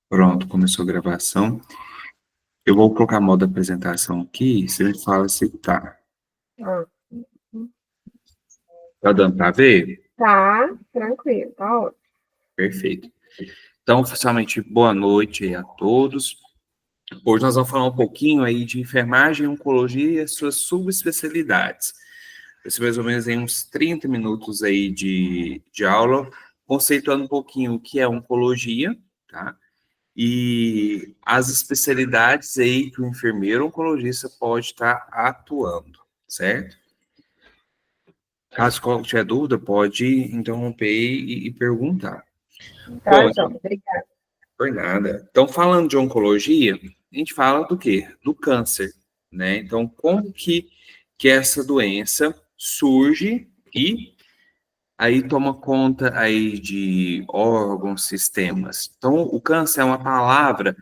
Pronto, começou a gravação. Eu vou colocar modo apresentação aqui, você me fala se tá. Ah, Tá dando para ver? tá, tranquilo, tá ótimo. Perfeito. Então, oficialmente, boa noite aí a todos. Hoje nós vamos falar um pouquinho aí de enfermagem e oncologia e suas subespecialidades. Vai ser mais ou menos em uns 30 minutos aí de aula, conceituando um pouquinho o que é oncologia, tá? E as especialidades aí que o enfermeiro oncologista pode estar atuando, certo? Caso tiver dúvida, pode interromper e perguntar. Tá, Bom, João, então, obrigada. por nada. Então, falando de oncologia, a gente fala do quê? Do câncer, né? Então, como que essa doença surge e aí toma conta aí de órgãos, sistemas. Então, o câncer é uma palavra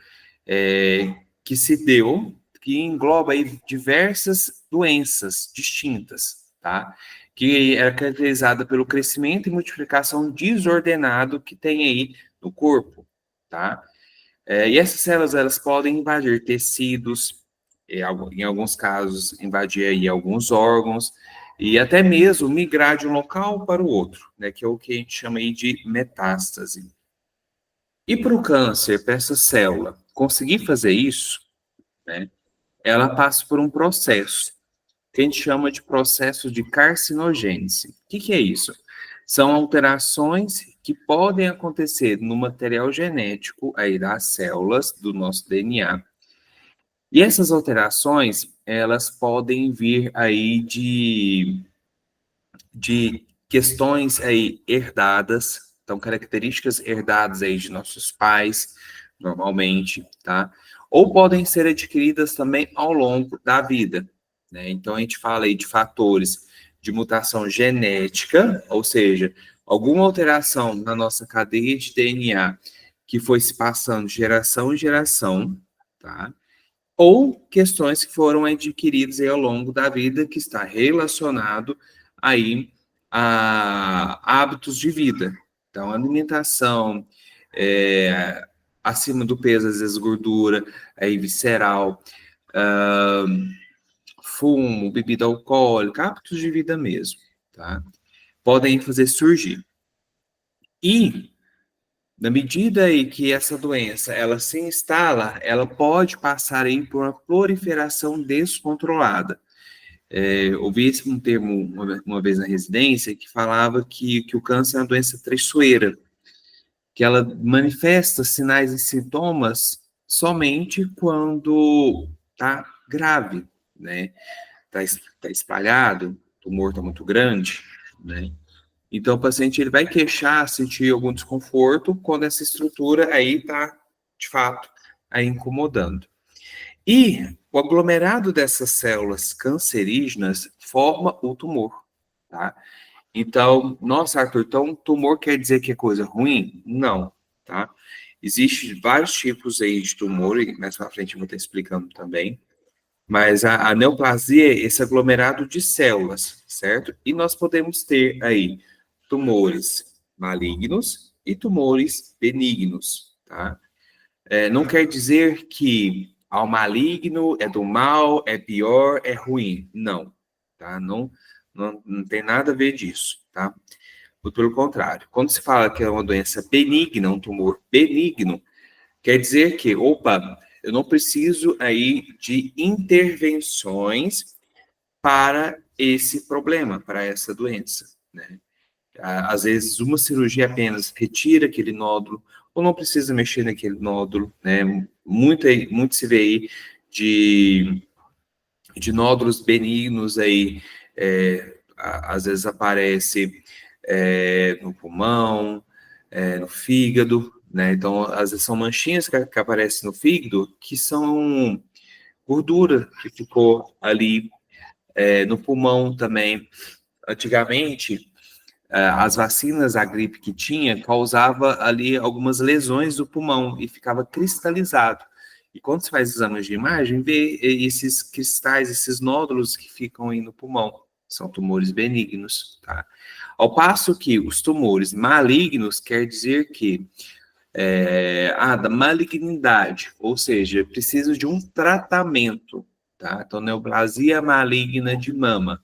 que se deu, que engloba aí diversas doenças distintas, tá? Que é caracterizada pelo crescimento e multiplicação desordenado que tem aí no corpo, tá? E essas células, elas podem invadir tecidos, em alguns casos, invadir aí alguns órgãos, e até mesmo migrar de um local para o outro, né? Que é o que a gente chama aí de metástase. E para o câncer, para essa célula conseguir fazer isso, né? Ela passa por um processo que a gente chama de processo de carcinogênese. O que é isso? São alterações que podem acontecer no material genético aí das células do nosso DNA. E essas alterações, elas podem vir aí de questões aí herdadas, então características herdadas aí de nossos pais, normalmente, tá? Ou podem ser adquiridas também ao longo da vida, né? Então a gente fala aí de fatores de mutação genética, ou seja, alguma alteração na nossa cadeia de DNA que foi se passando de geração em geração, tá? Ou questões que foram adquiridas aí ao longo da vida que está relacionado aí a hábitos de vida. Então, alimentação, acima do peso, às vezes gordura, aí visceral, fumo, bebida alcoólica, hábitos de vida mesmo, tá? Podem fazer surgir. E na medida aí que essa doença ela se instala, ela pode passar aí por uma proliferação descontrolada. Ouvi um termo uma vez na residência que falava que o câncer é uma doença traiçoeira, que ela manifesta sinais e sintomas somente quando está grave, né? Tá espalhado, o tumor está muito grande, né? Então, o paciente ele vai queixar, sentir algum desconforto quando essa estrutura aí está, de fato, aí incomodando. E o aglomerado dessas células cancerígenas forma o tumor, tá? Então, nossa, Arthur, então tumor quer dizer que é coisa ruim? Não, tá? Existem vários tipos aí de tumor, e mais pra frente eu vou estar explicando também. Mas a neoplasia é esse aglomerado de células, certo? E nós podemos ter aí tumores malignos e tumores benignos, tá? Não quer dizer que ao maligno é do mal, é pior, é ruim. Não, tá? Não tem nada a ver disso, tá? Muito pelo contrário. Quando se fala que é uma doença benigna, um tumor benigno, quer dizer que, opa, eu não preciso aí de intervenções para esse problema, para essa doença, né? Às vezes, uma cirurgia apenas retira aquele nódulo, ou não precisa mexer naquele nódulo, né? Muito se vê aí de, de nódulos benignos aí, às vezes aparece no pulmão, no fígado, né? Então, às vezes são manchinhas que aparecem no fígado, que são gordura que ficou ali no pulmão também. Antigamente, as vacinas, a gripe que tinha, causava ali algumas lesões do pulmão e ficava cristalizado. E quando você faz exames de imagem, vê esses cristais, esses nódulos que ficam aí no pulmão. São tumores benignos, tá? Ao passo que os tumores malignos quer dizer que Da malignidade, ou seja, precisa de um tratamento, tá? Então, neoplasia maligna de mama.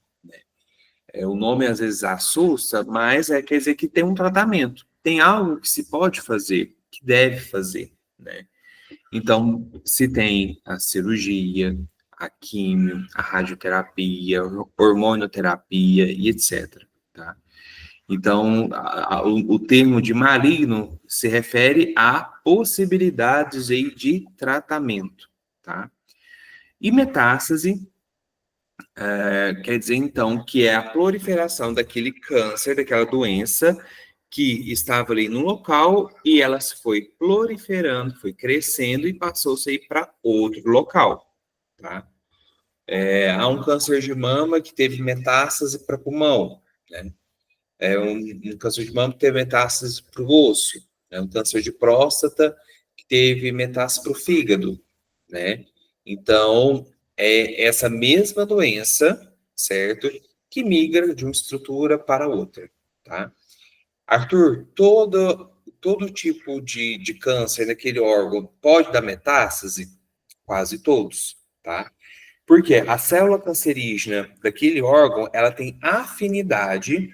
O nome às vezes assusta, mas quer dizer que tem um tratamento, tem algo que se pode fazer, que deve fazer, né? Então, se tem a cirurgia, a químio, a radioterapia, hormonioterapia e etc. Tá? Então, o termo de maligno se refere a possibilidades aí de tratamento, tá? E metástase quer dizer, então, que é a proliferação daquele câncer, daquela doença que estava ali no local e ela se foi proliferando, foi crescendo e passou-se aí para outro local, tá? Há um câncer de mama que teve metástase para pulmão, né? Um câncer de mama que teve metástase para o osso, um câncer de próstata que teve metástase para o fígado, né? Então, é essa mesma doença, certo? Que migra de uma estrutura para outra, tá? Arthur, todo tipo de câncer naquele órgão pode dar metástase? Quase todos, tá? Porque a célula cancerígena daquele órgão, ela tem afinidade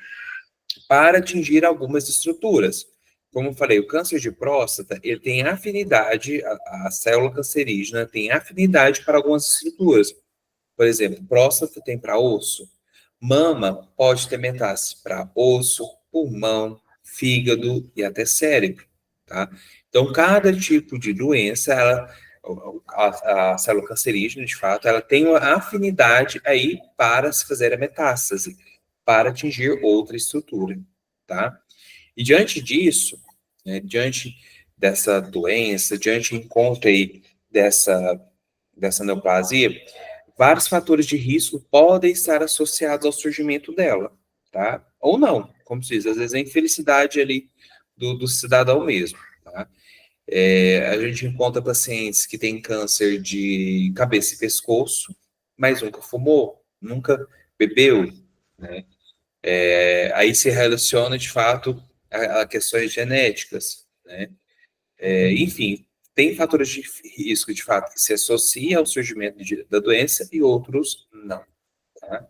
para atingir algumas estruturas. Como eu falei, o câncer de próstata, ele tem afinidade, a célula cancerígena tem afinidade para algumas estruturas. Por exemplo, próstata tem para osso, mama pode ter metástase para osso, pulmão, fígado e até cérebro, tá? Então, cada tipo de doença, a célula cancerígena, de fato, ela tem uma afinidade aí para se fazer a metástase, para atingir outra estrutura, tá? E diante disso, né, diante dessa doença, diante do encontro aí dessa neoplasia, vários fatores de risco podem estar associados ao surgimento dela, tá? Ou não, como se diz, às vezes é a infelicidade ali do cidadão mesmo, tá? A gente encontra pacientes que têm câncer de cabeça e pescoço, mas nunca fumou, nunca bebeu, né? Aí se relaciona, de fato, a questões genéticas, né? Enfim, tem fatores de risco, de fato, que se associam ao surgimento da doença e outros não, tá?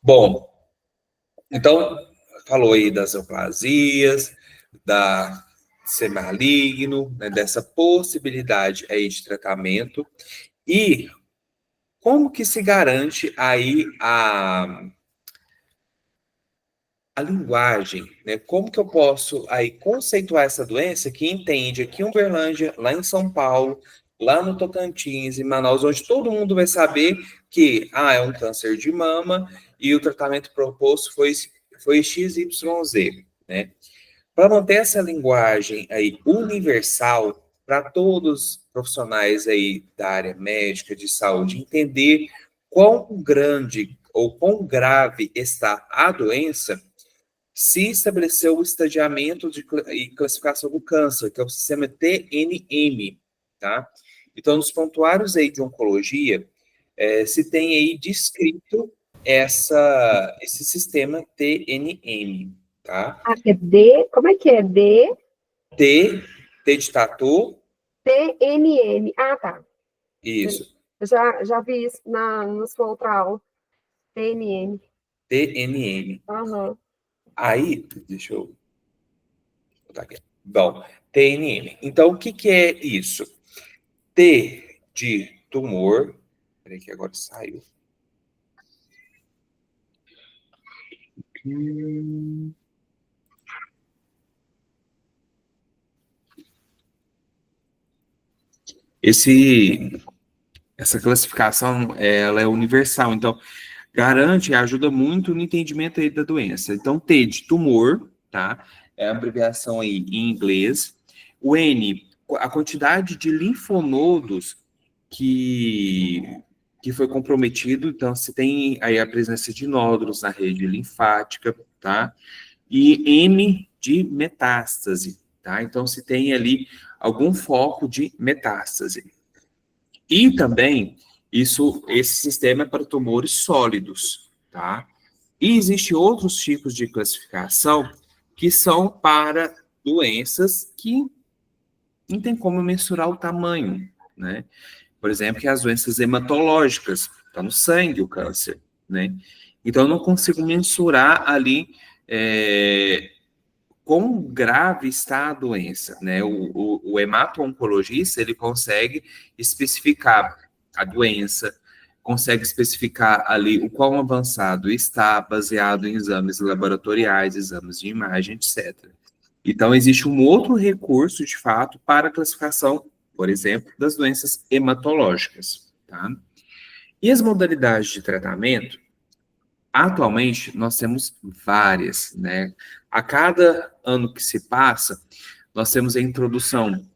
Bom, então, falou aí das neoplasias, da ser maligno, né, dessa possibilidade aí de tratamento, e como que se garante aí a linguagem, né? Como que eu posso aí conceituar essa doença que entende aqui em Uberlândia, lá em São Paulo, lá no Tocantins, em Manaus, onde todo mundo vai saber que é um câncer de mama e o tratamento proposto foi XYZ, né? Para manter essa linguagem aí universal para todos os profissionais aí da área médica de saúde entender quão grande ou quão grave está a doença, se estabeleceu o estadiamento e classificação do câncer, que é o sistema TNM, tá? Então, nos prontuários aí de oncologia, se tem aí descrito esse sistema TNM, tá? É D, como é que é? D, T de tatu, TNM. Ah, tá. isso, Eu já vi isso no sua outra aula. TNM. TNM. Aham. Aí, deixa eu botar aqui. Bom, TNM. Então, o que que é isso? T de tumor. Peraí que agora saiu. Essa classificação, ela é universal, então garante e ajuda muito no entendimento aí da doença. Então, T de tumor, tá? É a abreviação aí em inglês. O N, a quantidade de linfonodos que, que foi comprometido, então se tem aí a presença de nódulos na rede linfática, tá? E M de metástase, tá? Então se tem ali algum foco de metástase. E também esse sistema é para tumores sólidos, tá? E existem outros tipos de classificação que são para doenças que não tem como mensurar o tamanho, né? Por exemplo, que as doenças hematológicas, está no sangue o câncer, né? Então, eu não consigo mensurar ali quão grave está a doença, né? O hemato-oncologista, ele consegue especificar a doença, consegue especificar ali o quão avançado está, baseado em exames laboratoriais, exames de imagem, etc. Então, existe um outro recurso, de fato, para a classificação, por exemplo, das doenças hematológicas, tá? E as modalidades de tratamento, atualmente, nós temos várias, né? A cada ano que se passa, nós temos a introdução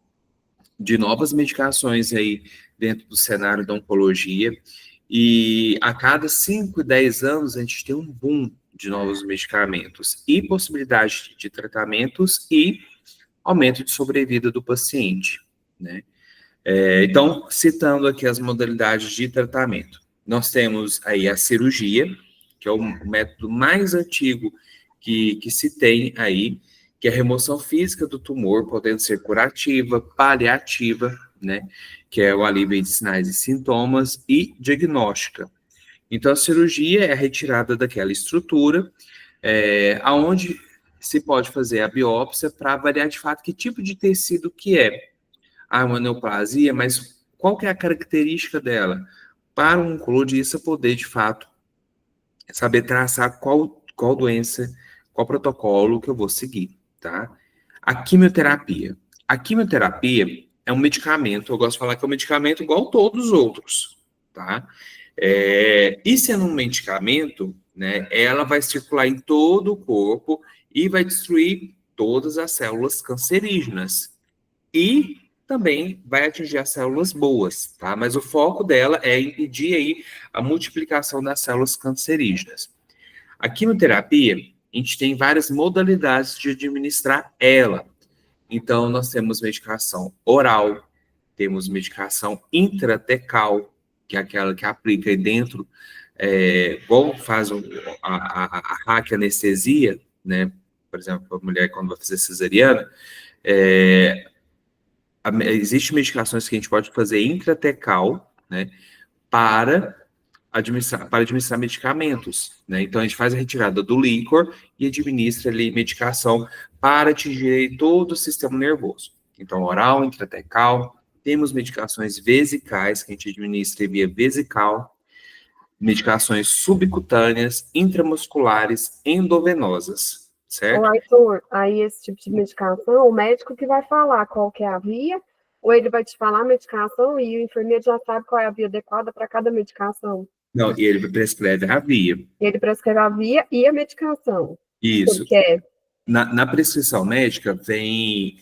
de novas medicações aí dentro do cenário da oncologia, e a cada 5, 10 anos a gente tem um boom de novos medicamentos e possibilidade de tratamentos e aumento de sobrevida do paciente, né? Então, citando aqui as modalidades de tratamento, nós temos aí a cirurgia, que é o método mais antigo que se tem aí, que é a remoção física do tumor, podendo ser curativa, paliativa, né, que é o alívio de sinais e sintomas, e diagnóstica. Então, a cirurgia é a retirada daquela estrutura, aonde se pode fazer a biópsia para avaliar de fato que tipo de tecido que é. Uma neoplasia, mas qual que é a característica dela? Para um oncologista poder, de fato, saber traçar qual doença, qual protocolo que eu vou seguir, tá? A quimioterapia. A quimioterapia é um medicamento, eu gosto de falar que é um medicamento igual a todos os outros, tá? E sendo um medicamento, né, ela vai circular em todo o corpo e vai destruir todas as células cancerígenas. E também vai atingir as células boas, tá? Mas o foco dela é impedir aí a multiplicação das células cancerígenas. A quimioterapia, a gente tem várias modalidades de administrar ela. Então, nós temos medicação oral, temos medicação intratecal, que é aquela que aplica aí dentro, igual faz a raquianestesia, né? Por exemplo, a mulher quando vai fazer cesariana, existem medicações que a gente pode fazer intratecal, né, para administrar medicamentos, né? Então a gente faz a retirada do líquor e administra ali medicação para atingir todo o sistema nervoso. Então, oral, intratecal, temos medicações vesicais que a gente administra via vesical, medicações subcutâneas, intramusculares, endovenosas, Ô, certo? Arthur, aí esse tipo de medicação, o médico que vai falar qual que é a via, ou ele vai te falar a medicação e o enfermeiro já sabe qual é a via adequada para cada medicação? Não, e ele prescreve a via. Ele prescreve a via e a medicação que ele Isso. quer. Na prescrição médica vem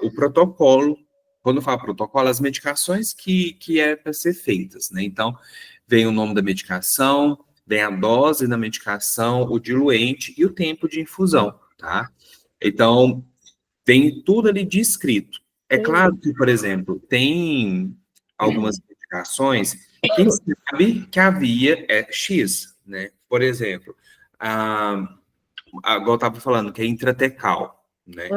o protocolo, quando eu falo protocolo, as medicações que é para ser feitas, né? Então, vem o nome da medicação, vem a dose da medicação, o diluente e o tempo de infusão, tá? Então, vem tudo ali descrito. É claro que, por exemplo, tem algumas medicações que sabe que a via é X, né? Por exemplo, igual eu estava falando, que é intratecal, né?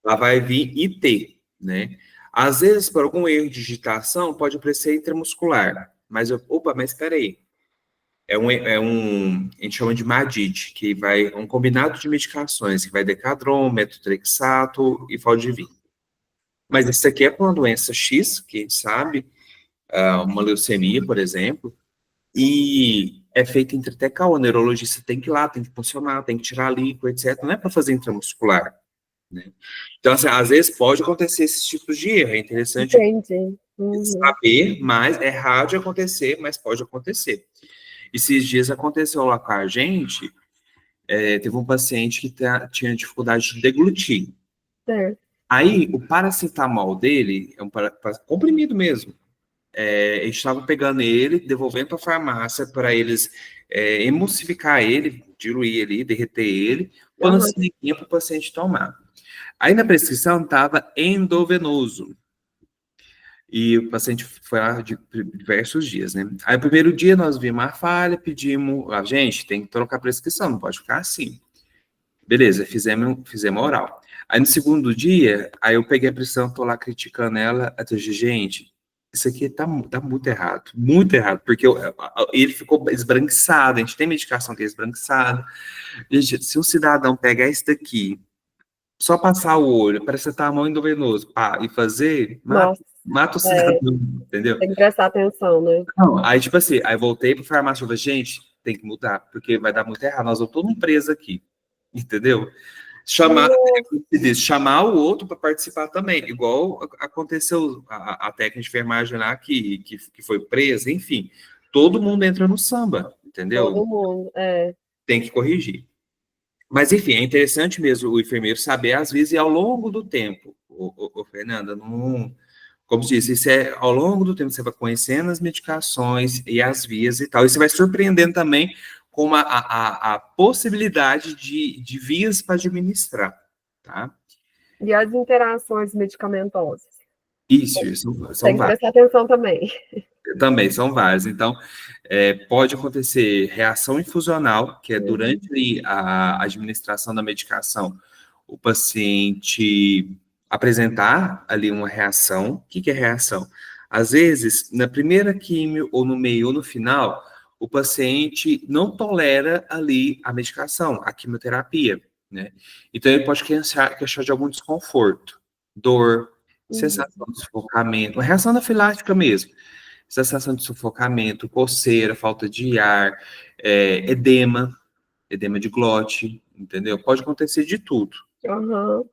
Lá vai vir IT, né? Às vezes, por algum erro de digitação, pode aparecer intramuscular. Mas espera aí. A gente chama de MADID, que vai, um combinado de medicações, que vai decadron, metotrexato e Faldivin. Mas isso aqui é para uma doença X, que a gente sabe, uma leucemia, por exemplo, e é feito intratecal, o neurologista tem que ir lá, tem que funcionar, tem que tirar líquido, etc. Não é para fazer intramuscular, né? Então, assim, às vezes pode acontecer esses tipos de erro, é interessante Entendi. saber, mas é raro de acontecer, mas pode acontecer. Esses dias aconteceu lá com a gente, teve um paciente que tinha dificuldade de deglutir. Certo. Aí, o paracetamol dele, é um comprimido mesmo, a gente estava pegando ele, devolvendo para a farmácia para eles emulsificar ele, diluir ele, derreter ele, pondo a seringuinha para o paciente tomar. Aí na prescrição estava endovenoso. E o paciente foi lá de diversos dias, né? Aí, no primeiro dia, nós vimos a falha, pedimos, gente, tem que trocar a prescrição, não pode ficar assim. Beleza, fizemos oral. Aí no segundo dia, aí eu peguei a pressão, tô lá criticando ela, eu disse, gente, isso aqui tá muito errado, porque ele ficou esbranquiçado, a gente tem medicação que é esbranquiçada. Gente, se um cidadão pegar isso daqui, só passar o olho, paracetamol endovenoso, pá, e fazer, Nossa, mata o cidadão, entendeu? tem que prestar atenção, né? Não, aí, tipo assim, aí voltei pro farmácia e falei, gente, tem que mudar, porque vai dar muito errado, nós vamos todo mundo preso aqui, entendeu? Chamar o outro para participar também, igual aconteceu a técnica de enfermagem lá que foi presa, enfim, todo mundo entra no samba, Todo entendeu? mundo, Tem que corrigir. Mas, enfim, é interessante mesmo o enfermeiro saber, às vezes, e ao longo do tempo, Fernanda, não, como disse, isso é ao longo do tempo, você vai conhecendo as medicações e as vias e tal, e você vai surpreendendo também com a possibilidade de vias para administrar, tá? E as interações medicamentosas? Isso, são Tem que várias. prestar atenção também. Também são várias. Então, pode acontecer reação infusional, que é Uhum. durante ali, a administração da medicação, o paciente apresentar ali uma reação. O que que é reação? Às vezes, na primeira químio, ou no meio, ou no final, o paciente não tolera ali a medicação, a quimioterapia, né? Então, ele pode queixar de algum desconforto, dor, Uhum. sensação de sufocamento, uma reação anafilática mesmo, sensação de sufocamento, coceira, falta de ar, edema de glote, entendeu? Pode acontecer de tudo. Aham.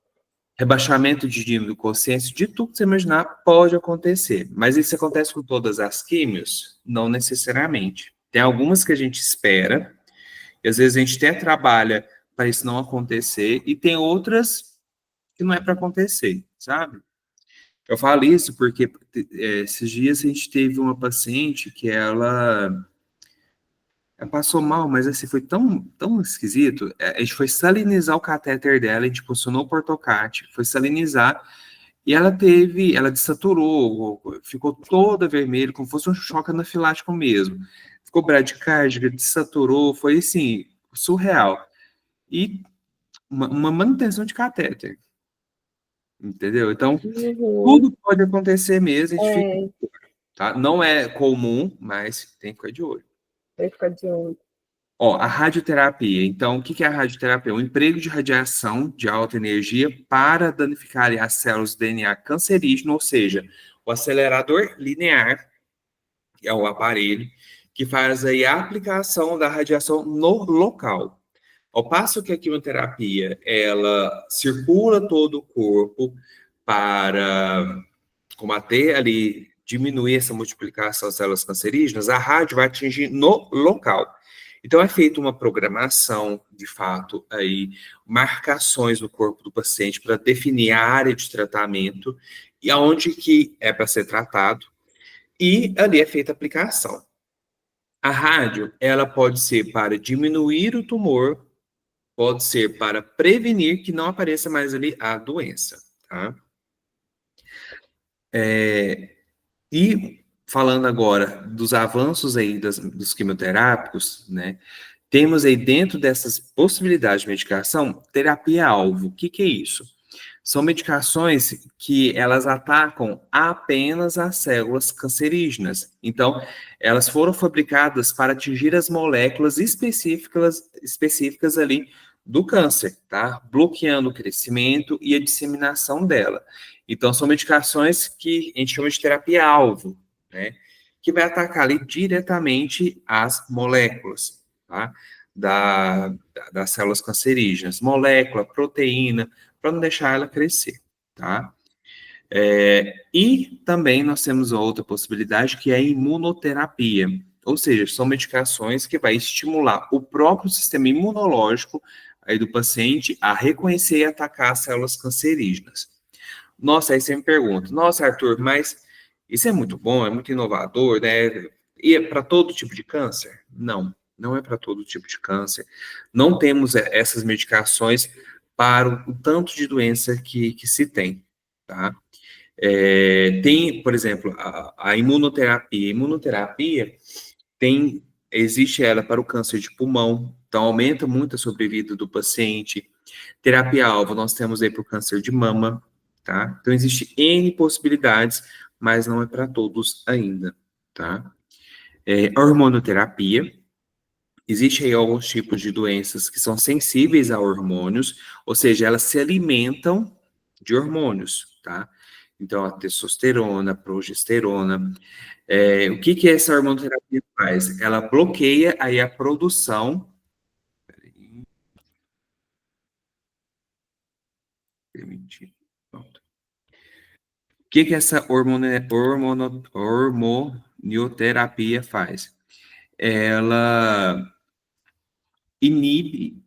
Rebaixamento de dímero consciência, de tudo que você imaginar, pode acontecer. Mas isso acontece com todas as químios? Não necessariamente. Tem algumas que a gente espera, e às vezes a gente até trabalha para isso não acontecer, e tem outras que não é para acontecer, sabe? Eu falo isso porque esses dias a gente teve uma paciente que ela passou mal, mas assim, foi tão esquisito. A gente foi salinizar o catéter dela, a gente posicionou o portocate, foi salinizar, e ela desaturou, ficou toda vermelha, como se fosse um choque anafilático mesmo. Ficou bradicárdica, desaturou, foi assim, surreal. E uma manutenção de catéter, entendeu? Então, Uhum. tudo pode acontecer mesmo, a gente fica, É, tá? Não é comum, mas tem que ficar de olho. tem que ficar de olho. Ó, a radioterapia. Então, o que que é a radioterapia? O emprego de radiação de alta energia para danificar ali as células do DNA cancerígeno, ou seja, o acelerador linear, que é o aparelho, que faz aí a aplicação da radiação no local. Ao passo que a quimioterapia, ela circula todo o corpo para combater ali, diminuir essa multiplicação das células cancerígenas, a rádio vai atingir no local. Então é feita uma programação, de fato, aí, marcações no corpo do paciente para definir a área de tratamento e aonde que é para ser tratado, e ali é feita a aplicação. A rádio, ela pode ser para diminuir o tumor, pode ser para prevenir que não apareça mais ali a doença, tá? E falando agora dos avanços aí dos quimioterápicos, né? Temos aí dentro dessas possibilidades de medicação, terapia-alvo. O que que é isso? São medicações que elas atacam apenas as células cancerígenas. Então, elas foram fabricadas para atingir as moléculas específicas ali do câncer, tá? Bloqueando o crescimento e a disseminação dela. Então, são medicações que a gente chama de terapia-alvo, né? Que vai atacar ali diretamente as moléculas, tá? Das células cancerígenas, molécula, proteína, para não deixar ela crescer, tá? E também nós temos outra possibilidade que é a imunoterapia, ou seja, são medicações que vai estimular o próprio sistema imunológico aí do paciente a reconhecer e atacar as células cancerígenas. Nossa, aí você me pergunta, nossa, Arthur, mas isso é muito bom, é muito inovador, né? E é para todo tipo de câncer? Não, não é para todo tipo de câncer. Não temos essas medicações para o tanto de doença que se tem, tá? Tem, por exemplo, a imunoterapia. A imunoterapia existe ela para o câncer de pulmão, então aumenta muito a sobrevida do paciente. Terapia-alvo, nós temos aí para o câncer de mama, tá? Então, existe N possibilidades, mas não é para todos ainda, tá? Hormonoterapia, existe aí alguns tipos de doenças que são sensíveis a hormônios, ou seja, elas se alimentam de hormônios, tá? Então, a testosterona, a progesterona. O que essa hormonoterapia faz? Ela bloqueia aí a produção. Permitir. Pronto. O que essa hormonioterapia faz? Ela inibe,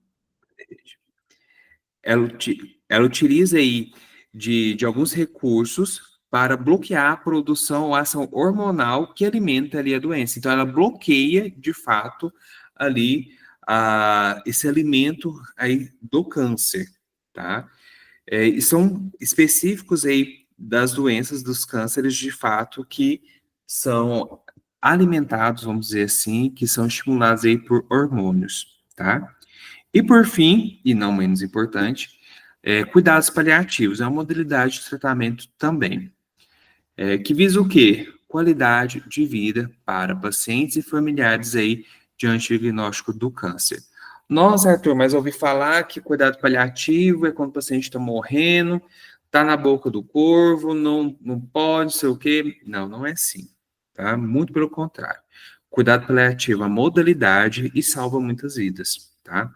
ela utiliza aí de alguns recursos para bloquear a produção ou ação hormonal que alimenta ali a doença. Então, ela bloqueia, de fato, ali esse alimento aí do câncer, tá? E são específicos aí das doenças dos cânceres, de fato, que são alimentados, vamos dizer assim, que são estimulados aí por hormônios, tá? E por fim, e não menos importante, cuidados paliativos, é uma modalidade de tratamento também, que visa o quê? Qualidade de vida para pacientes e familiares aí diante do diagnóstico do câncer. Nossa, Arthur, mas eu ouvi falar que cuidado paliativo é quando o paciente está morrendo, está na boca do corvo, não pode, sei o quê. Não, não é assim, tá? Muito pelo contrário. Cuidado paliativo é uma modalidade e salva muitas vidas, tá?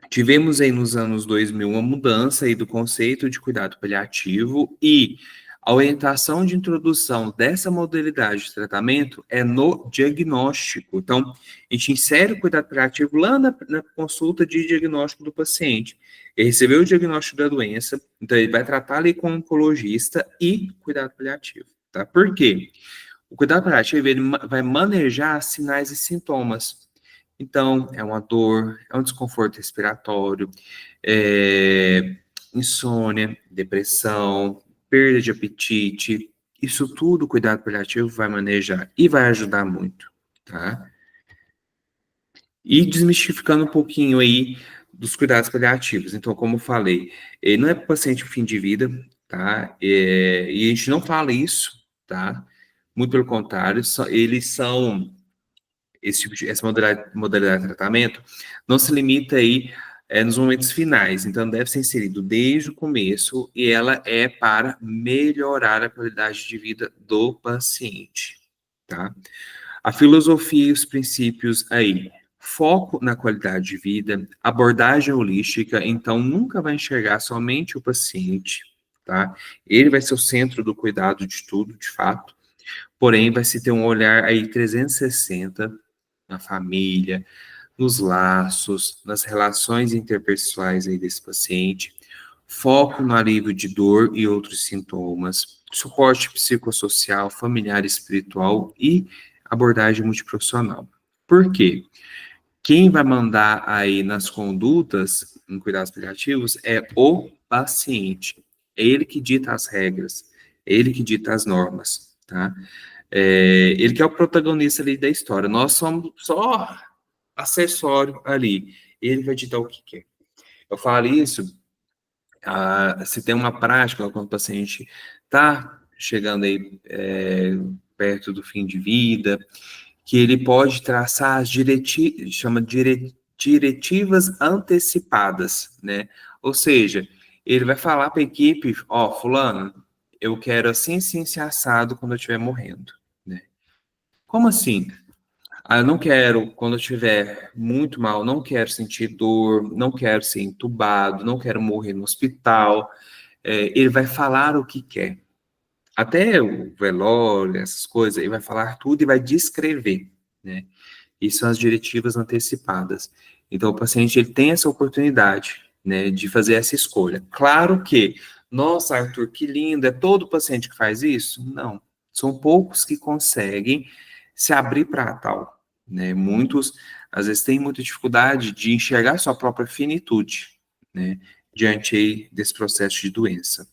Tivemos aí nos anos 2000 uma mudança aí do conceito de cuidado paliativo e a orientação de introdução dessa modalidade de tratamento é no diagnóstico. Então, a gente insere o cuidado paliativo lá na consulta de diagnóstico do paciente. Ele recebeu o diagnóstico da doença, então ele vai tratar ali com o oncologista e cuidado paliativo, tá? Por quê? O cuidado paliativo, ele vai manejar sinais e sintomas. Então, é uma dor, é um desconforto respiratório, insônia, depressão, perda de apetite. Isso tudo o cuidado paliativo vai manejar e vai ajudar muito, tá? E desmistificando um pouquinho aí dos cuidados paliativos. Então, como eu falei, não é para o paciente o fim de vida, tá? E a gente não fala isso, tá? Muito pelo contrário, eles são essa modalidade de tratamento não se limita aí nos momentos finais, então deve ser inserido desde o começo e ela é para melhorar a qualidade de vida do paciente, tá? A filosofia e os princípios aí, foco na qualidade de vida, abordagem holística, então nunca vai enxergar somente o paciente, tá? Ele vai ser o centro do cuidado de tudo, de fato, porém vai se ter um olhar aí 360 na família, nos laços, nas relações interpessoais aí desse paciente, foco no alívio de dor e outros sintomas, suporte psicossocial, familiar e espiritual e abordagem multiprofissional. Por quê? Quem vai mandar aí nas condutas em cuidados paliativos é o paciente. É ele que dita as regras, é ele que dita as normas, tá? Ele que é o protagonista ali da história. Nós somos só acessório ali. Ele vai ditar o que quer. Eu falo isso, se tem uma prática quando o paciente está chegando aí perto do fim de vida, que ele pode traçar as diretivas antecipadas, né? Ou seja, ele vai falar para a equipe, ó, fulano, eu quero assim, assim, assim, assado quando eu estiver morrendo, né? Como assim? Eu não quero, quando eu estiver muito mal, não quero sentir dor, não quero ser entubado, não quero morrer no hospital. Ele vai falar o que quer. Até o velório, essas coisas, ele vai falar tudo e vai descrever, né? Isso são as diretivas antecipadas. Então, o paciente ele tem essa oportunidade, né, de fazer essa escolha. Claro que, nossa, Arthur, que lindo, é todo paciente que faz isso? Não. São poucos que conseguem se abrir para tal, né? Muitos, às vezes, têm muita dificuldade de enxergar sua própria finitude, né, diante aí desse processo de doença.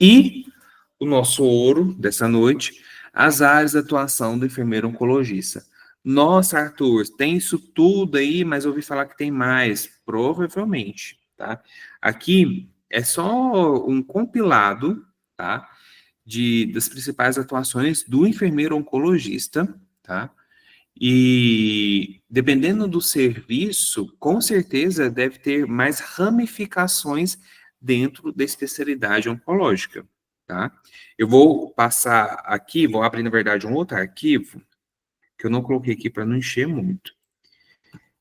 E o nosso ouro dessa noite, as áreas de atuação do enfermeiro oncologista. Nossa, Arthur, tem isso tudo aí, mas eu ouvi falar que tem mais. Provavelmente, tá? Aqui é só um compilado, tá? Das principais atuações do enfermeiro oncologista, tá? E dependendo do serviço, com certeza deve ter mais ramificações dentro da especialidade oncológica, tá? Eu vou passar aqui, vou abrir, na verdade, um outro arquivo, que eu não coloquei aqui para não encher muito.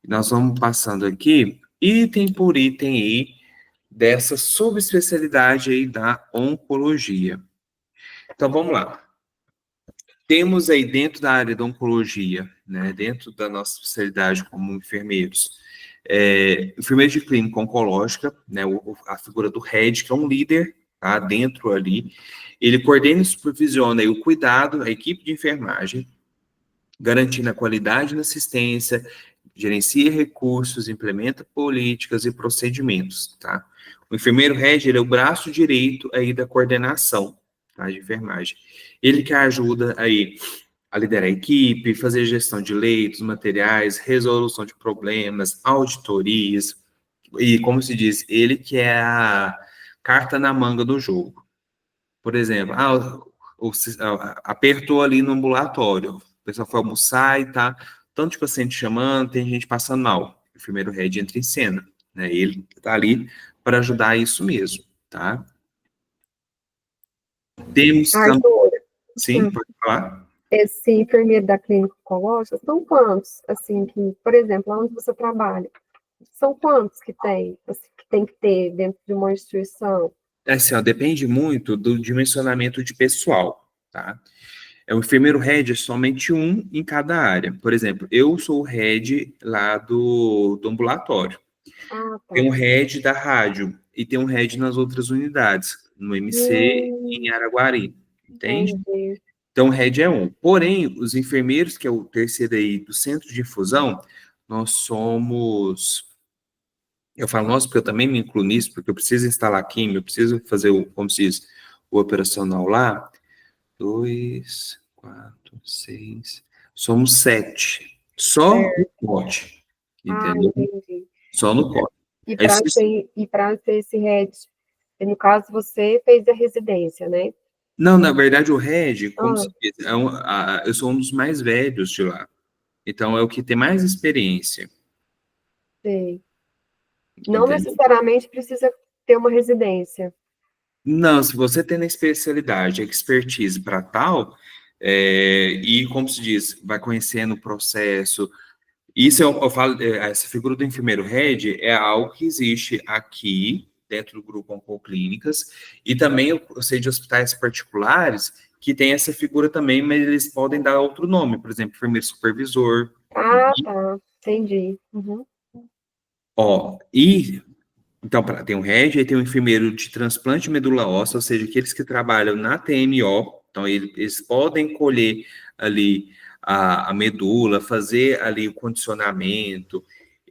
Nós vamos passando aqui, item por item aí, dessa subespecialidade aí da oncologia. Então, vamos lá. Temos aí dentro da área da oncologia, né, dentro da nossa especialidade como enfermeiros, enfermeiro de clínica oncológica, né, a figura do head, que é um líder, tá, dentro ali, ele coordena e supervisiona aí o cuidado, a equipe de enfermagem, garantindo a qualidade na assistência, gerencia recursos, implementa políticas e procedimentos, tá? O enfermeiro head, ele é o braço direito aí da coordenação, tá, de enfermagem. Ele que ajuda aí a liderar a equipe, fazer gestão de leitos, materiais, resolução de problemas, auditorias, e como se diz, ele que é a carta na manga do jogo. Por exemplo, apertou ali no ambulatório, o pessoal foi almoçar e tá, tanto de paciente chamando, tem gente passando mal. O enfermeiro head entra em cena, né? Ele tá ali para ajudar isso mesmo, tá? Temos também, Arthur, sim, pode falar? esse enfermeiro da clínica oncológica, são quantos, assim, que, por exemplo, onde você trabalha, são quantos que tem, assim, que tem que ter dentro de uma instituição? Assim, ó, depende muito do dimensionamento de pessoal, tá? O enfermeiro head é somente um em cada área. Por exemplo, eu sou o head lá do ambulatório. Ah, Tem um tá. head da rádio e tem um head nas outras unidades, no MC e em Araguari, entende? Entendi. Então, o head é um. Porém, os enfermeiros, que é o terceiro aí do centro de infusão, nós somos. Eu falo nós porque eu também me incluo nisso, porque eu preciso instalar químio, eu preciso fazer o, como se diz, o operacional lá. 2, 4, 6. Somos 7. Só no Certo. corte, Ah, entendeu? entendi. Só no corte. E Aí, para ser esse RED, no caso, você fez a residência, né? não, na verdade, o Red, como Ah, se diz, eu sou um dos mais velhos de lá. Então, é o que tem mais experiência, sei. Não entendeu? necessariamente precisa ter uma residência. Não, se você tem na especialidade, expertise para tal, e como se diz, vai conhecendo o processo. Isso eu falo, essa figura do enfermeiro Red é algo que existe aqui, dentro do grupo Oncoclínicas, e também eu sei de hospitais particulares que tem essa figura também, mas eles podem dar outro nome, por exemplo, enfermeiro supervisor. Ah, tá. Entendi. Uhum. Ó, e então tem um RED, aí tem um enfermeiro de transplante de medula óssea, ou seja, aqueles que trabalham na TMO, então eles podem colher ali a medula, fazer ali o condicionamento,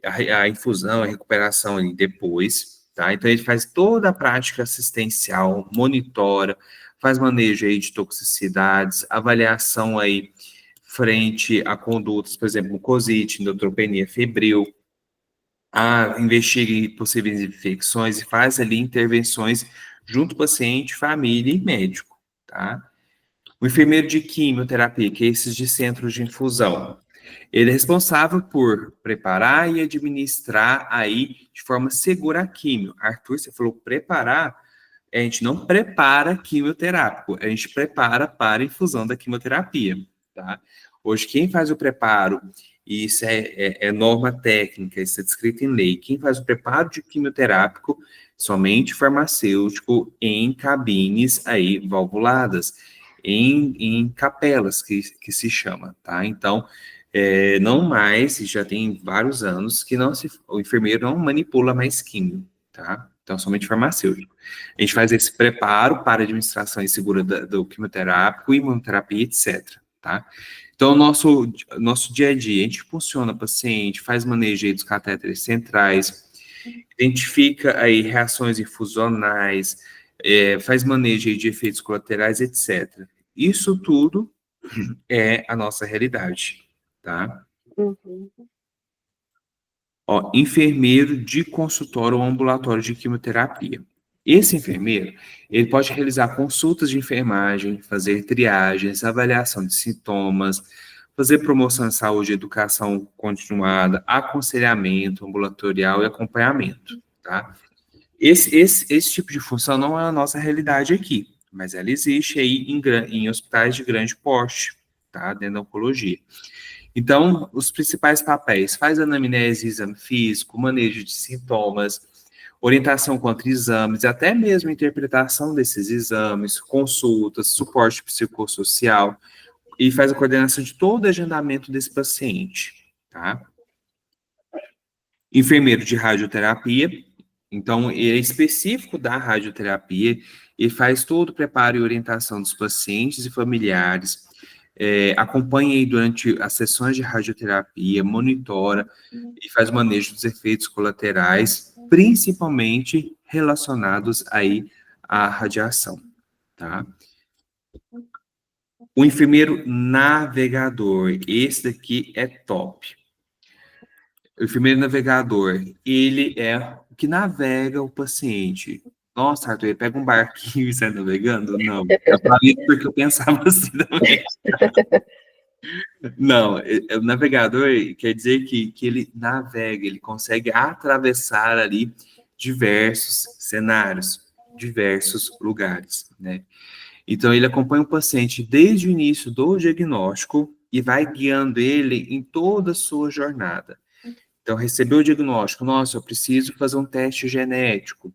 a infusão, a recuperação ali depois, tá? Então ele faz toda a prática assistencial, monitora, faz manejo aí de toxicidades, avaliação aí frente a condutas, por exemplo, mucosite, neutropenia febril, investiga possíveis infecções e faz ali intervenções junto ao paciente, família e médico, tá? O enfermeiro de quimioterapia, que é esses de centros de infusão, ele é responsável por preparar e administrar aí de forma segura a químio. Arthur, você falou preparar, a gente não prepara quimioterápico, a gente prepara para a infusão da quimioterapia, tá? Hoje, quem faz o preparo, e isso é norma técnica, isso é descrito em lei, quem faz o preparo de quimioterápico, somente farmacêutico em cabines aí valvuladas, em capelas, que se chama, tá? Então, não mais, já tem vários anos, que o enfermeiro não manipula mais químio, tá? Então, somente farmacêutico. A gente faz esse preparo para administração e segura do quimioterápico, imunoterapia, etc. Tá? Então, nosso dia a dia, a gente funciona paciente, faz manejo aí dos catéteres centrais, identifica aí reações infusionais, faz manejo aí de efeitos colaterais, etc. Isso tudo é a nossa realidade. tá? Uhum. Ó, enfermeiro de consultório ou ambulatório de quimioterapia. Esse enfermeiro, ele pode realizar consultas de enfermagem, fazer triagens, avaliação de sintomas, fazer promoção de saúde e educação continuada, aconselhamento ambulatorial e acompanhamento, tá? Esse tipo de função não é a nossa realidade aqui, mas ela existe aí em hospitais de grande porte, tá? Dentro da oncologia. Então, os principais papéis: faz anamnese, exame físico, manejo de sintomas, orientação contra exames, até mesmo interpretação desses exames, consultas, suporte psicossocial, e faz a coordenação de todo o agendamento desse paciente, tá? Enfermeiro de radioterapia, então, ele é específico da radioterapia, ele faz todo o preparo e orientação dos pacientes e familiares, acompanha aí durante as sessões de radioterapia, monitora e faz o manejo dos efeitos colaterais, principalmente relacionados aí à radiação, tá? O enfermeiro navegador, esse daqui é top. O enfermeiro navegador, ele é o que navega o paciente. Nossa, Arthur, ele pega um barquinho e sai navegando? Não. Eu falei isso porque eu pensava assim também. Não, o navegador quer dizer que ele navega, ele consegue atravessar ali diversos cenários, diversos lugares, né? Então, ele acompanha o paciente desde o início do diagnóstico e vai guiando ele em toda a sua jornada. Então, recebeu o diagnóstico: nossa, eu preciso fazer um teste genético,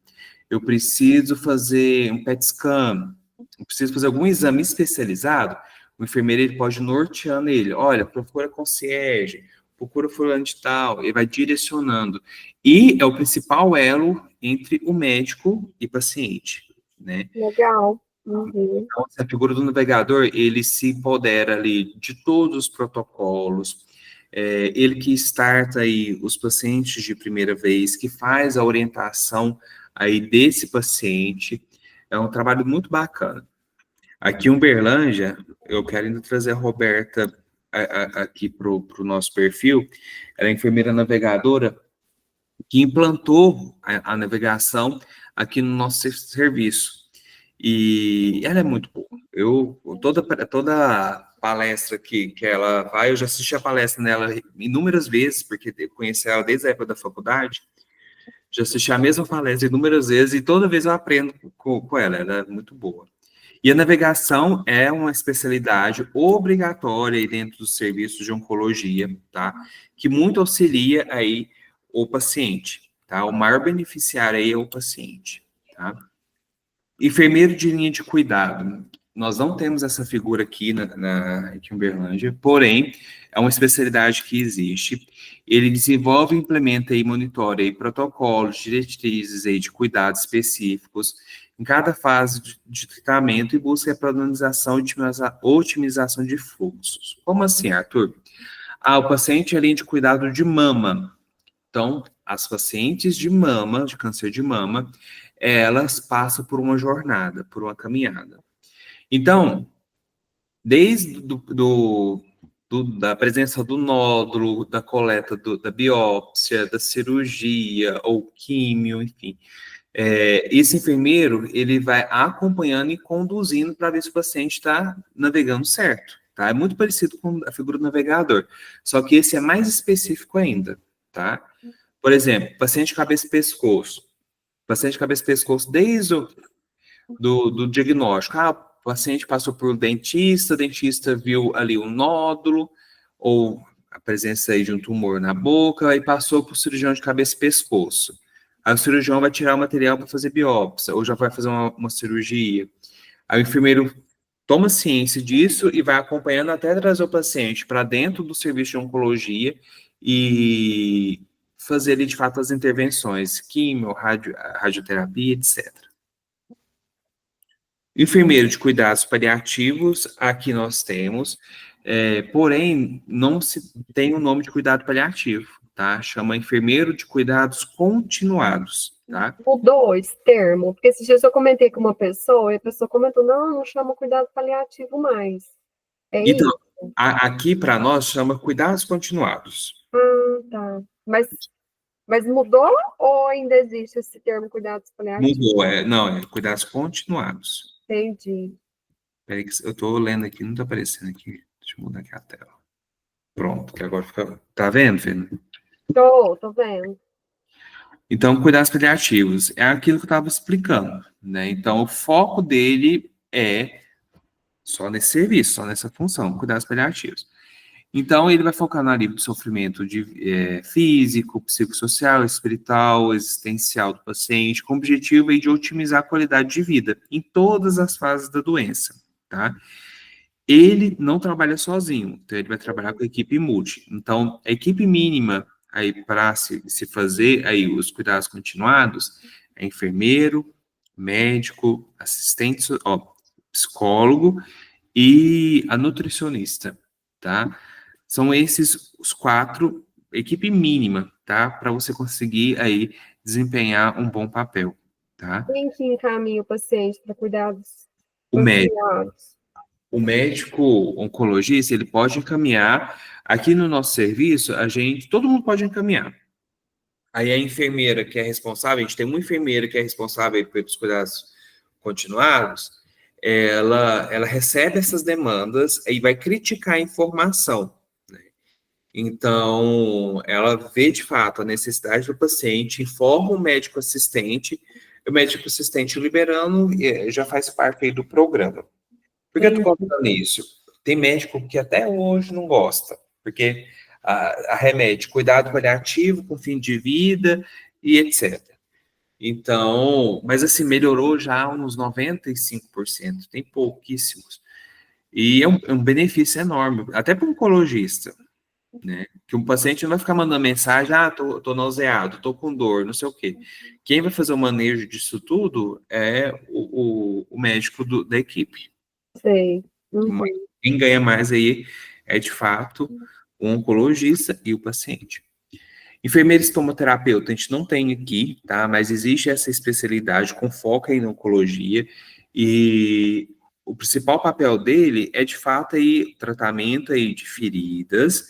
eu preciso fazer um PET scan, eu preciso fazer algum exame especializado. O enfermeiro, ele pode norteando ele: olha, procura concierge, procura fulano de tal, ele vai direcionando. E é o principal elo entre o médico e paciente, né? Legal. Uhum. Então, a figura do navegador, ele se empodera ali de todos os protocolos, ele que starta aí os pacientes de primeira vez, que faz a orientação aí desse paciente. É um trabalho muito bacana. Aqui em Uberlândia, eu quero ainda trazer a Roberta aqui para o nosso perfil. Ela é enfermeira navegadora que implantou a navegação aqui no nosso serviço. E ela é muito boa. Toda palestra que ela vai, eu já assisti a palestra dela inúmeras vezes, porque eu conheci ela desde a época da faculdade. Já assisti a mesma palestra inúmeras vezes e toda vez eu aprendo com ela. Ela é muito boa. E a navegação é uma especialidade obrigatória aí dentro dos serviços de oncologia, tá? Que muito auxilia aí o paciente, tá? O maior beneficiário aí é o paciente, tá? Enfermeiro de linha de cuidado. Nós não temos essa figura aqui aqui em Uberlândia, porém, é uma especialidade que existe. Ele desenvolve, implementa e monitora aí protocolos, diretrizes aí de cuidados específicos em cada fase de tratamento e busca a padronização e otimização de fluxos. Como assim, Arthur? O paciente é linha de cuidado de mama. Então, as pacientes de mama, de câncer de mama, elas passam por uma jornada, por uma caminhada. Então, desde da presença do nódulo, da coleta da biópsia, da cirurgia ou químio, enfim, esse enfermeiro, ele vai acompanhando e conduzindo para ver se o paciente está navegando certo, tá? É muito parecido com a figura do navegador, só que esse é mais específico ainda, tá? Por exemplo, paciente cabeça e pescoço. Paciente cabeça e pescoço, desde do diagnóstico. O paciente passou por um dentista, o dentista viu ali um nódulo, ou a presença aí de um tumor na boca, aí passou para o cirurgião de cabeça e pescoço. Aí o cirurgião vai tirar o material para fazer biópsia, ou já vai fazer uma cirurgia. Aí o enfermeiro toma ciência disso e vai acompanhando até trazer o paciente para dentro do serviço de oncologia e fazer ali, de fato, as intervenções, químio, radioterapia, etc. Enfermeiro de cuidados paliativos, aqui nós temos, porém, não se tem o nome de cuidado paliativo, tá? Chama enfermeiro de cuidados continuados, tá? Mudou esse termo, porque esses dias eu comentei com uma pessoa e a pessoa comentou: não, não chama cuidado paliativo mais. É Então, isso? aqui para nós chama cuidados continuados. Tá. Mas mudou ou ainda existe esse termo cuidados paliativos? Mudou, não, é cuidados continuados. Entendi. Peraí que eu estou lendo aqui, não está aparecendo aqui. Deixa eu mudar aqui a tela. Pronto, que agora fica. Tá vendo, Fernando? Tô vendo. Então, cuidados paliativos é aquilo que eu estava explicando, né? Então, o foco dele é só nesse serviço, só nessa função, cuidados paliativos. Então, ele vai focar no alívio do sofrimento físico, psicossocial, espiritual, existencial do paciente, com o objetivo aí de otimizar a qualidade de vida em todas as fases da doença, tá? Ele não trabalha sozinho, então ele vai trabalhar com a equipe multi. Então, a equipe mínima aí para se fazer aí os cuidados continuados é enfermeiro, médico, assistente, psicólogo e a nutricionista, tá? São esses os quatro, equipe mínima, tá? Para você conseguir aí desempenhar um bom papel, tá? Quem que encaminha o paciente para cuidados O médico, continuados? o médico oncologista, ele pode encaminhar. Aqui no nosso serviço, todo mundo pode encaminhar. Aí a enfermeira que é responsável, a gente tem uma enfermeira que é responsável pelos cuidados continuados, ela recebe essas demandas e vai criticar a informação. Então, ela vê de fato a necessidade do paciente, informa o médico assistente liberando já faz parte aí do programa. Por que eu estou Entendi. contando isso? Tem médico que até hoje não gosta, porque a remédio, cuidado paliativo com fim de vida e etc. Então, mas assim, melhorou já uns 95%, tem pouquíssimos. E é um benefício enorme, até para o oncologista, né? Que um paciente não vai ficar mandando mensagem, tô nauseado, tô com dor, não sei o quê. Quem vai fazer o manejo disso tudo é o médico da equipe. Sei. Mas Uhum. quem ganha mais aí é, de fato, o oncologista e o paciente. Enfermeiro estomoterapeuta, a gente não tem aqui, tá? Mas existe essa especialidade com foco em oncologia e o principal papel dele é, de fato, aí, tratamento aí de feridas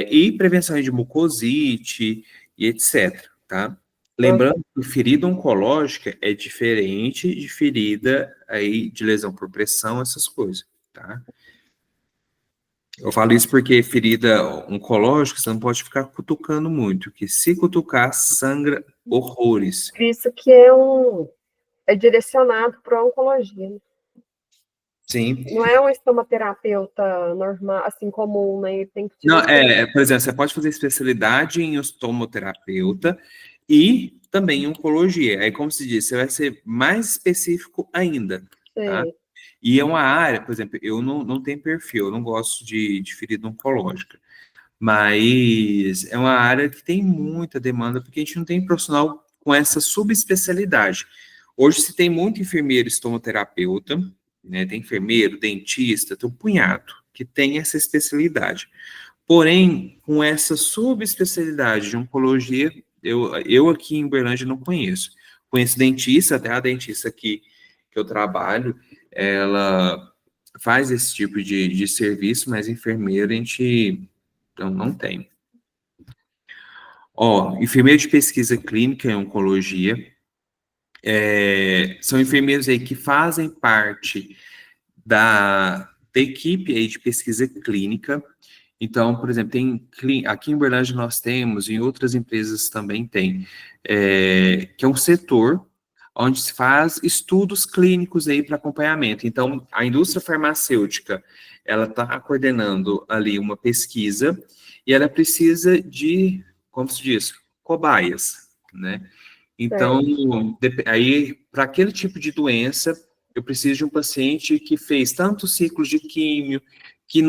e prevenção de mucosite e etc, tá? Lembrando que ferida oncológica é diferente de ferida aí de lesão por pressão, essas coisas, tá? Eu falo isso porque ferida oncológica você não pode ficar cutucando muito, que se cutucar, sangra horrores. Por isso que é direcionado para oncologia, né? Sim. Não é um estomaterapeuta normal, assim, comum, né? Ele tem que Não, direcionar. por exemplo, você pode fazer especialidade em estomoterapeuta e também em oncologia. Aí, como se diz, você vai ser mais específico ainda, tá? Sei. E é uma área, por exemplo, eu não tenho perfil, eu não gosto de ferida oncológica. Mas é uma área que tem muita demanda, porque a gente não tem profissional com essa subespecialidade. Hoje se tem muito enfermeiro estomoterapeuta, né? Tem enfermeiro, dentista, tem um punhado que tem essa especialidade. Porém, com essa subespecialidade de oncologia, eu aqui em Uberlândia não conheço. Conheço dentista, até a dentista aqui que eu trabalho, ela faz esse tipo de serviço, mas enfermeiro a gente não tem. Ó, enfermeiro de pesquisa clínica em oncologia, são enfermeiros aí que fazem parte da equipe aí de pesquisa clínica. Então, por exemplo, aqui em Uberlândia nós temos, em outras empresas também tem, que é um setor onde se faz estudos clínicos aí para acompanhamento. Então, a indústria farmacêutica, ela está coordenando ali uma pesquisa e ela precisa de, como se diz, cobaias, né? Então, Sei. aí, para aquele tipo de doença, eu preciso de um paciente que fez tantos ciclos de químio, que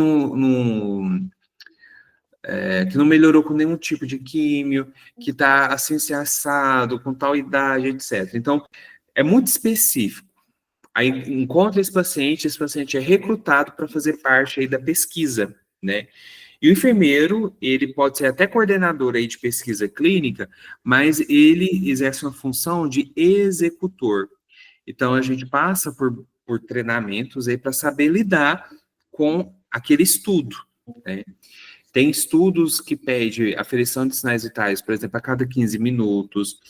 que não melhorou com nenhum tipo de químio, que está assim, se assado, com tal idade, etc. Então, é muito específico. Aí encontra esse paciente é recrutado para fazer parte aí da pesquisa, né? E o enfermeiro, ele pode ser até coordenador aí de pesquisa clínica, mas ele exerce uma função de executor. Então, a gente passa por treinamentos aí para saber lidar com aquele estudo, né? Tem estudos que pedem aferição de sinais vitais, por exemplo, a cada 15 minutos,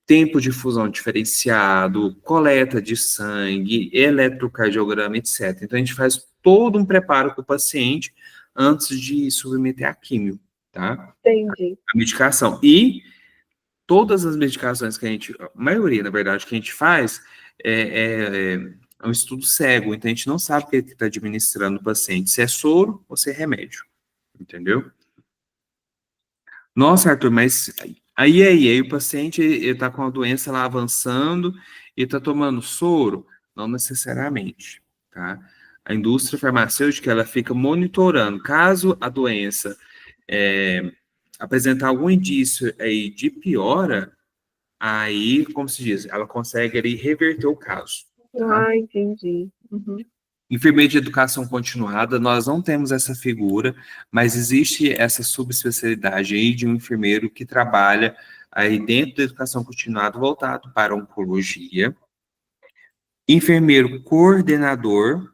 tempo de fusão diferenciado, coleta de sangue, eletrocardiograma, etc. Então, a gente faz todo um preparo para o paciente antes de submeter a químio, tá? Entendi. A medicação. E todas as medicações que a gente, a maioria, na verdade, que a gente faz é um estudo cego, então a gente não sabe o que está administrando o paciente, se é soro ou se é remédio, entendeu? Nossa, Arthur, mas aí o paciente está com a doença lá avançando e está tomando soro? Não necessariamente, tá? A indústria farmacêutica, ela fica monitorando, caso a doença apresentar algum indício aí de piora, aí, como se diz, ela consegue ali reverter o caso, tá? Ah, entendi. Uhum. Enfermeiro de educação continuada, nós não temos essa figura, mas existe essa subespecialidade aí de um enfermeiro que trabalha aí dentro da educação continuada voltado para a oncologia. Enfermeiro coordenador,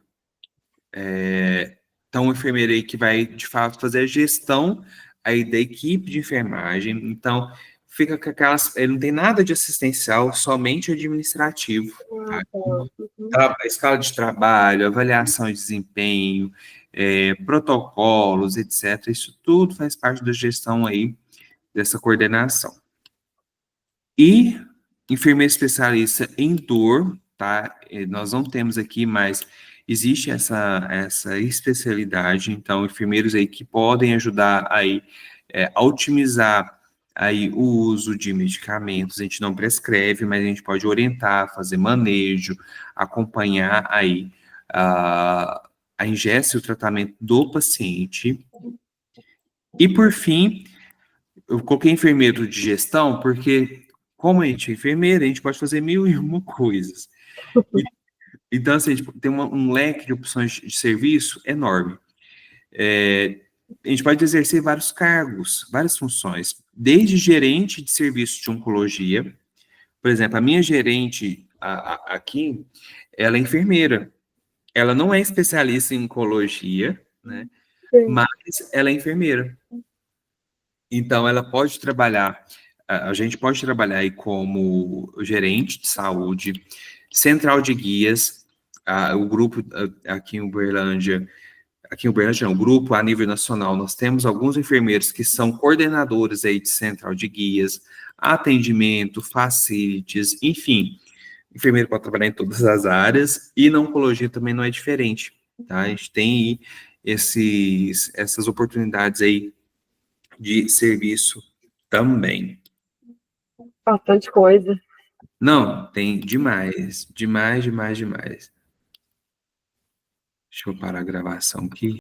então um enfermeiro aí que vai, de fato, fazer a gestão aí da equipe de enfermagem. Então, fica com aquelas, ele não tem nada de assistencial, somente administrativo, Ah, tá? tá. Uhum. A escala de trabalho, avaliação de desempenho, protocolos, etc. Isso tudo faz parte da gestão aí dessa coordenação. E enfermeiro especialista em dor, tá? Nós não temos aqui, mas existe essa especialidade. Então, enfermeiros aí que podem ajudar aí a otimizar aí o uso de medicamentos. A gente não prescreve, mas a gente pode orientar, fazer manejo, acompanhar aí a ingesta e o tratamento do paciente. E por fim, eu coloquei enfermeiro de gestão porque, como a gente é enfermeira, a gente pode fazer 1001 coisas. Então, assim, a gente tem um leque de opções de serviço enorme. A gente pode exercer vários cargos, várias funções, desde gerente de serviço de oncologia. Por exemplo, a minha gerente aqui, ela é enfermeira. Ela não é especialista em oncologia, né? Sim. Mas ela é enfermeira. Então, ela pode trabalhar, a gente pode trabalhar aí como gerente de saúde, central de guias, o grupo aqui em Uberlândia, não, o grupo a nível nacional, nós temos alguns enfermeiros que são coordenadores aí de central de guias, atendimento, facilities, enfim, enfermeiro pode trabalhar em todas as áreas, e na oncologia também não é diferente, tá? A gente tem aí essas oportunidades aí de serviço também. Bastante coisa. Não, tem demais, demais, demais, demais. Deixa eu parar a gravação aqui.